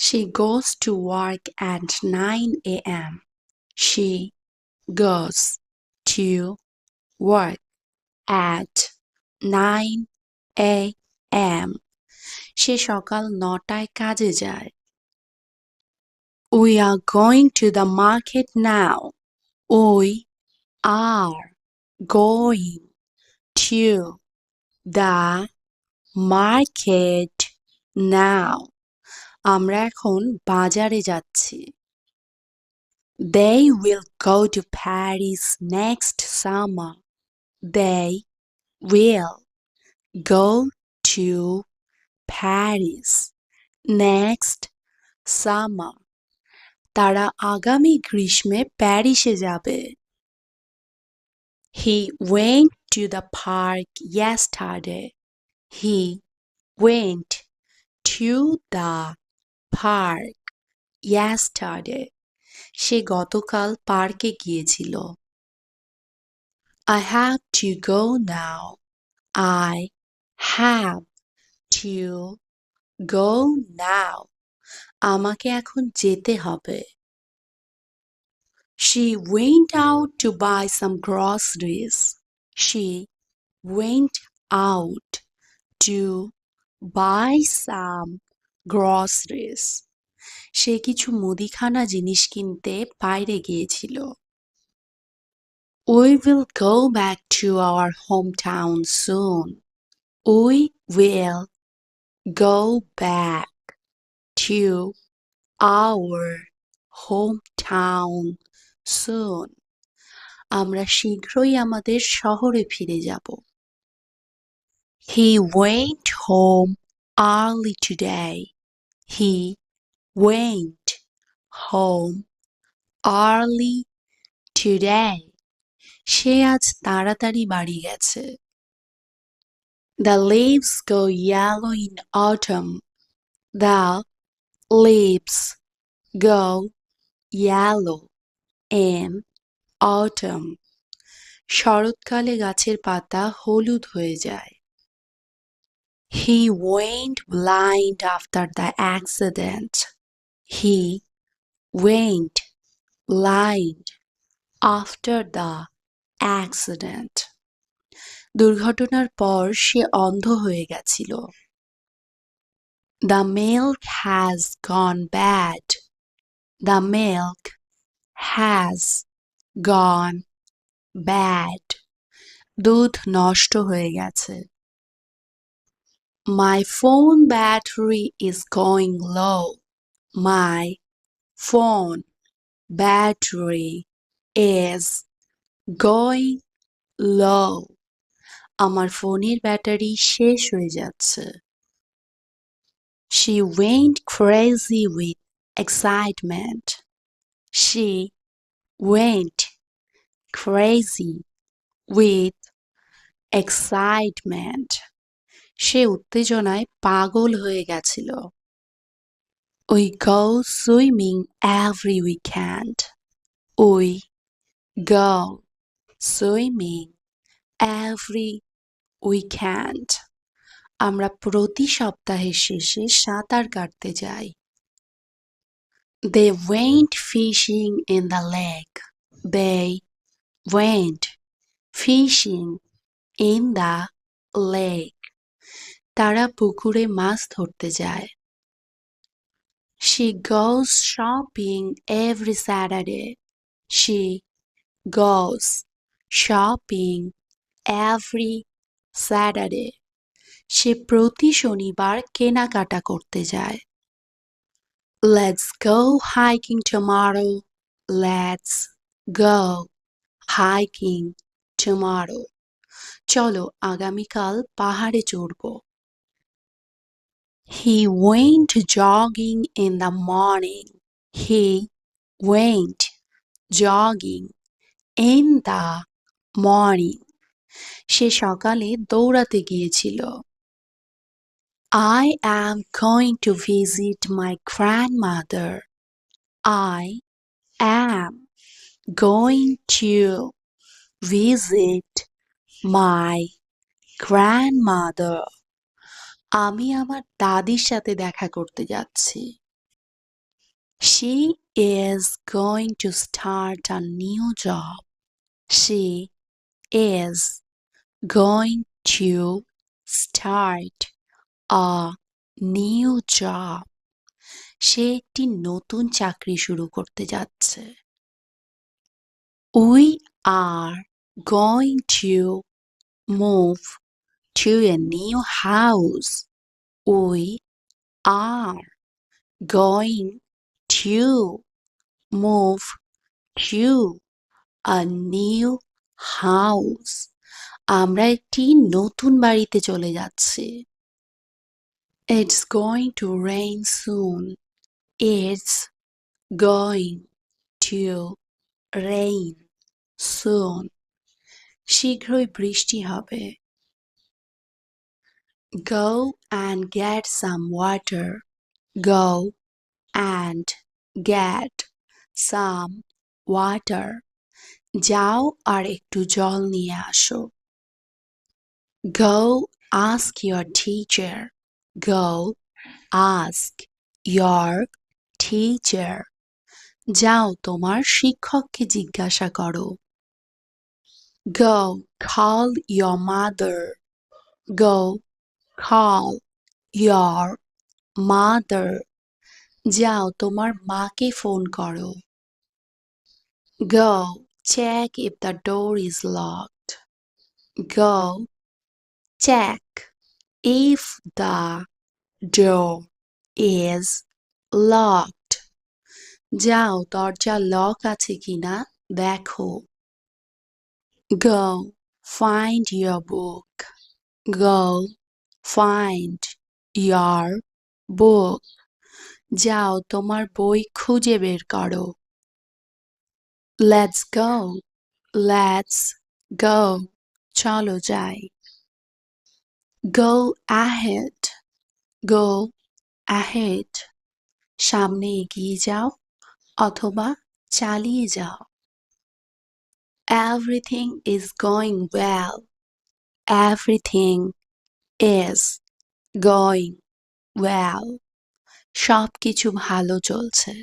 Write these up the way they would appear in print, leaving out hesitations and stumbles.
She goes to work at 9 a.m. She goes to work at 9 a.m. সে সকাল 9টায় কাজে যায়। We are going to the market now. We are going to the market now. আমরা এখন বাজারে যাচ্ছি। They will go to Paris next summer. They will go to Paris next summer. তারা আগামী গ্রীষ্মে প্যারিসে যাবে। He went to the park yesterday. He went to the park yesterday. সে গতকাল পার্কে গিয়েছিল। I have to go now. I have to go now. আমাকে এখন যেতে হবে। She went out to buy some groceries. She went out to buy some groceries. সে কিছু মুদিখানা জিনিস কিনতে বাইরে গিয়েছিল। We will go back to our hometown soon. We will go back to our hometown soon. আমরা শীঘ্রই আমাদের শহরে ফিরে যাব। He went home early today. He went home early today. সে আজ তাড়াতাড়ি বাড়ি গেছে। The leaves go yellow in autumn. The leaves go yellow in autumn. শরৎকালে গাছের পাতা হলুদ হয়ে যায়। He went blind after the accident. He went blind after the accident. দুর্ঘটনার পর সে অন্ধ হয়ে গেছিল। The milk has gone bad. The milk has gone bad. দুধ নষ্ট হয়ে গেছে। My phone battery is going low. My phone battery is going low. আমার ফোনের ব্যাটারি শেষ হয়ে যাচ্ছে। She went crazy with excitement. She went crazy with excitement. সে উত্তেজনায় পাগল হয়ে গেছিল। We go swimming every weekend. We go swimming every weekend. আমরা প্রতি সপ্তাহের শেষে সাঁতার কাটতে যাই। They went fishing in the lake. They went fishing in the lake. তারা পুকুরে মাছ ধরতে যায়। She goes shopping every Saturday. She goes shopping every Saturday. সে প্রতি শনিবার কেনাকাটা করতে যায়। Let's go hiking tomorrow. Let's go hiking tomorrow. চলো আগামীকাল পাহাড়ে চড়ব। He went jogging in the morning. He went jogging in the morning. সে সকালে দৌড়াতে গিয়েছিল। I am going to visit my grandmother. I am going to visit my grandmother. আমি আমার দাদির সাথে দেখা করতে যাচ্ছি। She is going to start a new job. She is going to start a new job. সে একটি নতুন চাকরি শুরু করতে যাচ্ছে। We are going to move to a new house. We are going to move to a new house. আমরা একটি নতুন বাড়িতে চলে যাচ্ছি। It's going to rain soon. It's going to rain soon. শীঘ্রই বৃষ্টি হবে। Go and get some water. Go and get some water. যাও আর একটু জল নিয়ে আসো। Go ask your teacher. Go ask your teacher. যাও তোমার শিক্ষককে জিজ্ঞাসা করো। Go call your mother. Go call your mother. যাও তোমার মাকে ফোন করো। Go check if the door is locked. Go check if the door is locked. যাও দরজা লক আছে কিনা দেখো। Go find your book. Go find your book. যাও তোমার বই খুঁজে বের করো। Let's go. Let's go. চলো যাই। Go ahead. Go ahead. সামনে এগিয়ে যাও অথবা চালিয়ে যাও। Everything is going well. Everything is going well. সবকিছু ভালো চলছে।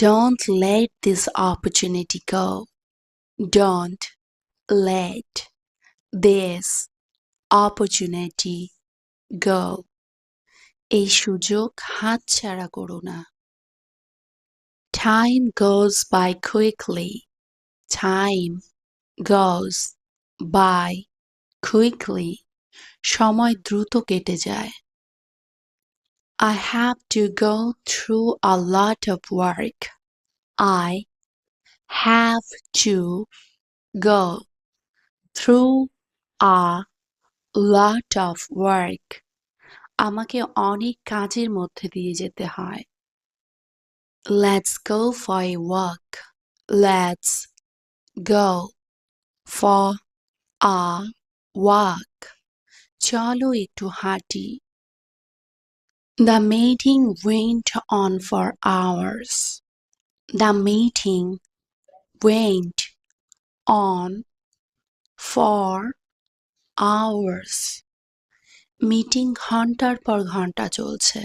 Don't let this opportunity go. Don't let this opportunity go. এই সুযোগ হাতছাড়া করো না। Time goes by quickly. Time goes by quickly. সময় দ্রুত কেটে যায়। I have to go through a lot of work. I have to go through a lot of work. আমাকে অনেক কাজের মধ্যে দিয়ে যেতে হয়। Let's go for a walk. Let's go for a walk. চলো একটু হাঁটি। The meeting went on for hours. The meeting went on for hours. Meeting ঘন্টার পর ঘন্টা চলছে।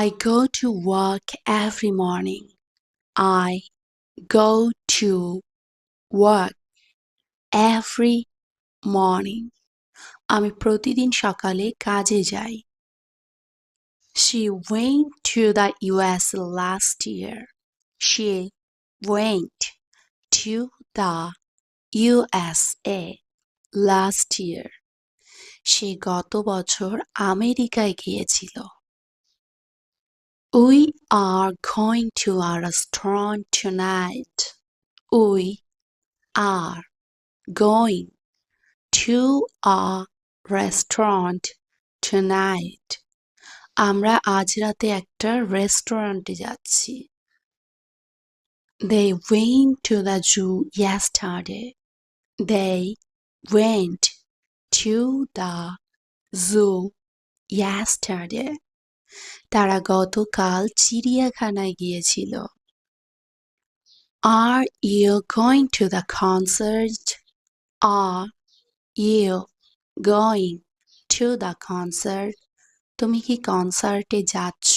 I go to work every morning. I go to work every morning. আমি প্রতিদিন সকালে কাজে যাই। She went to the US last year. She went to the USA last year. সে গত বছর আমেরিকায় গিয়েছিল। We are going to a restaurant tonight. We are going to a restaurant tonight. আমরা আজ রাতে একটা রেস্টুরেন্টে যাচ্ছি। They went to the zoo yesterday. They went to the zoo yesterday. তারা গতকাল চিড়িয়াখানায় গিয়েছিল। Are you going to the concert? Are you going to the concert? তুমি কি কনসার্টে যাচ্ছ?